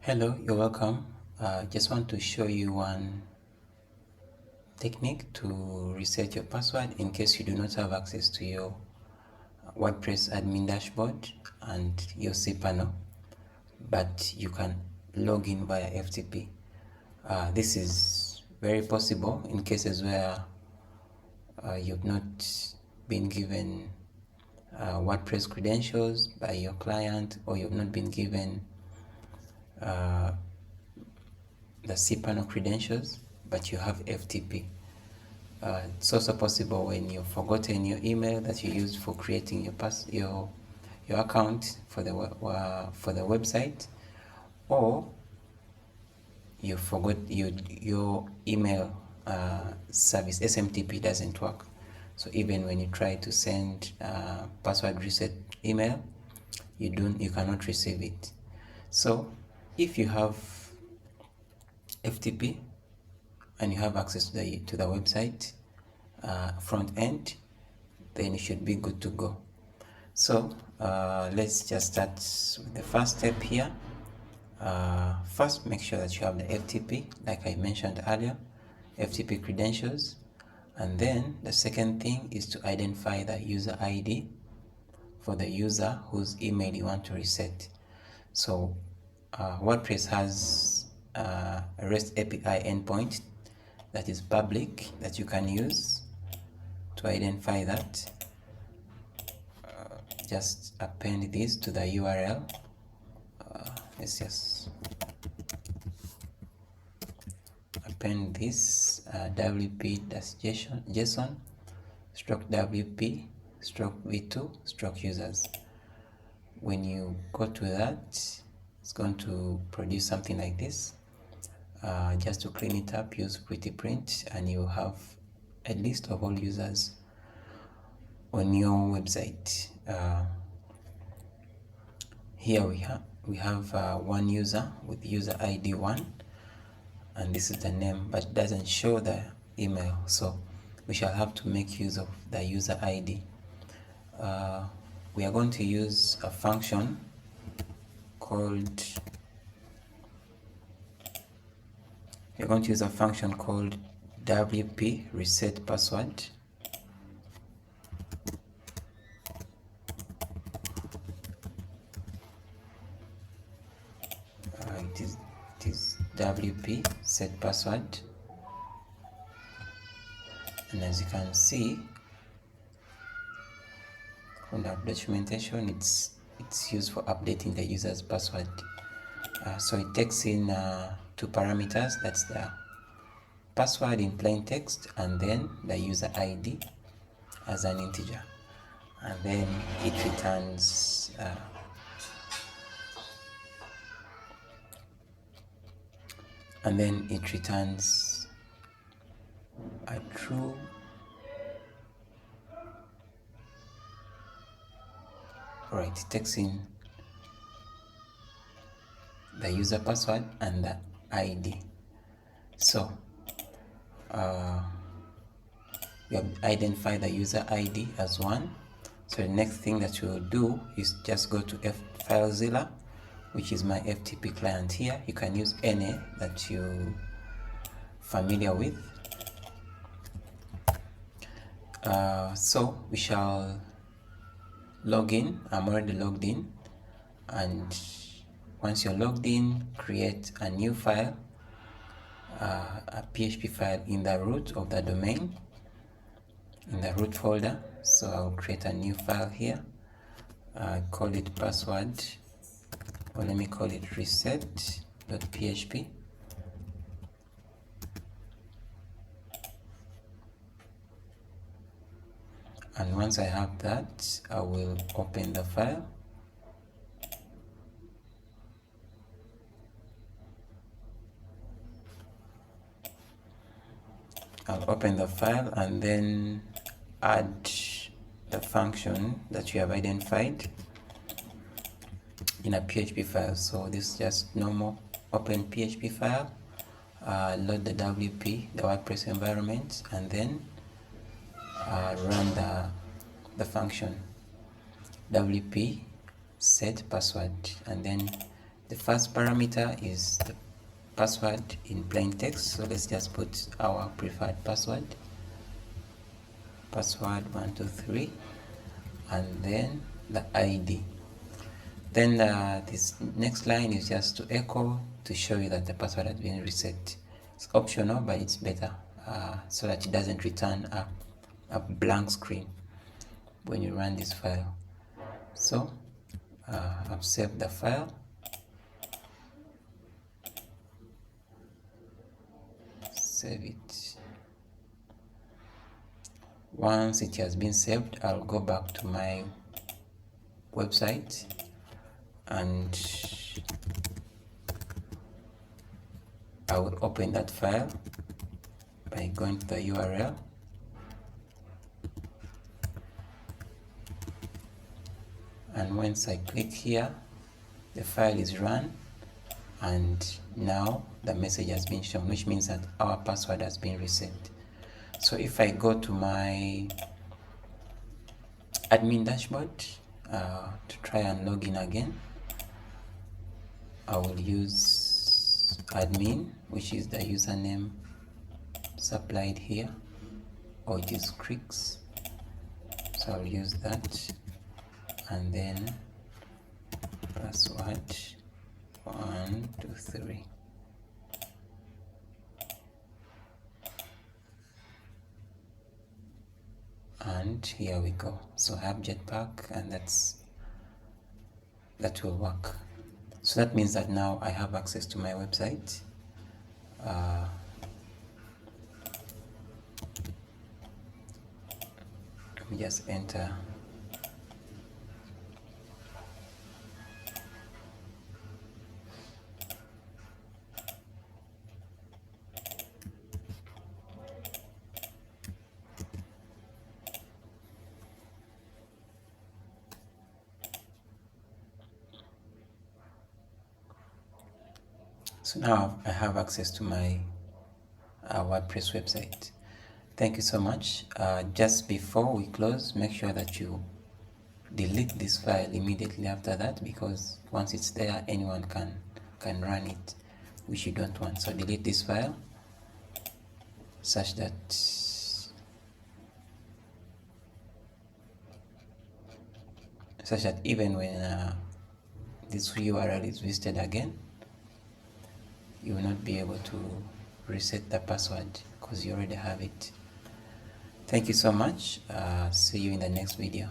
Hello, you're welcome. Just want to show you one technique to reset your password in case you do not have access to your WordPress admin dashboard and your cPanel, but you can log in via FTP. This is very possible in cases where you've not been given WordPress credentials by your client, or you've not been given the cPanel credentials, but you have FTP. It's also possible when you've forgotten your email that you used for creating your account for the website, or you forgot your email service SMTP doesn't work. So even when you try to send password reset email, you cannot receive it. So if you have FTP and you have access to the website front end, then you should be good to go. So let's just start with the first step here. First, make sure that you have the FTP, like I mentioned earlier, FTP credentials. And then the second thing is to identify the user ID for the user whose email you want to reset. So WordPress has a REST API endpoint that is public that you can use to identify that. Just append this to the URL. Let's just append this wp-json stroke wp stroke v2 stroke users. When you go to that, it's going to produce something like this. Just to clean it up, use pretty print and you have a list of all users on your website. Here we have one user with user ID 1, and this is the name, but it doesn't show the email, so we shall have to make use of the user ID. We are going to use a function called WP reset password. It is WP set password, and as you can see from the documentation, it's used for updating the user's password. So it takes in 2 parameters. That's the password in plain text and then the user ID as an integer, and then it returns a true right. It takes in the user password and the ID. So we have identified the user ID as 1. So the next thing that we will do is just go to FileZilla, which is my FTP client here. You can use any that you're familiar with. So we shall log in. I'm already logged in, and once you're logged in, create a new file, a PHP file in the root of the domain, in the root folder. So I'll create a new file here. Call it password, or let me call it reset.php. And once I have that, I will open the file. I'll open the file and then add the function that you have identified in a PHP file. So this is just normal open PHP file. Load the WP, the WordPress environment, and then run the function WP set password, and then The first parameter is the password in plain text, so let's just put our preferred password 123, and then the ID. Then this next line is just to echo to show you that the password has been reset. It's optional, but it's better so that it doesn't return a blank screen when you run this file. So I've saved the file. Save it. Once it has been saved, I'll go back to my website and I will open that file by going to the URL and once I click here, the file is run and now the message has been shown, which means that our password has been reset. So if I go to my admin dashboard to try and log in again, I will use admin, which is the username supplied here, or it is Crix. So I'll use that and then password 123. And here we go. So I have Jetpack, and that will work. So that means that now I have access to my website. Let me just enter. So now I have access to my WordPress website. Thank you so much. Just before we close, make sure that you delete this file immediately after that, because once it's there, anyone can run it, which you don't want. So delete this file such that even when this URL is visited again, you will not be able to reset the password because you already have it. Thank you so much. See you in the next video.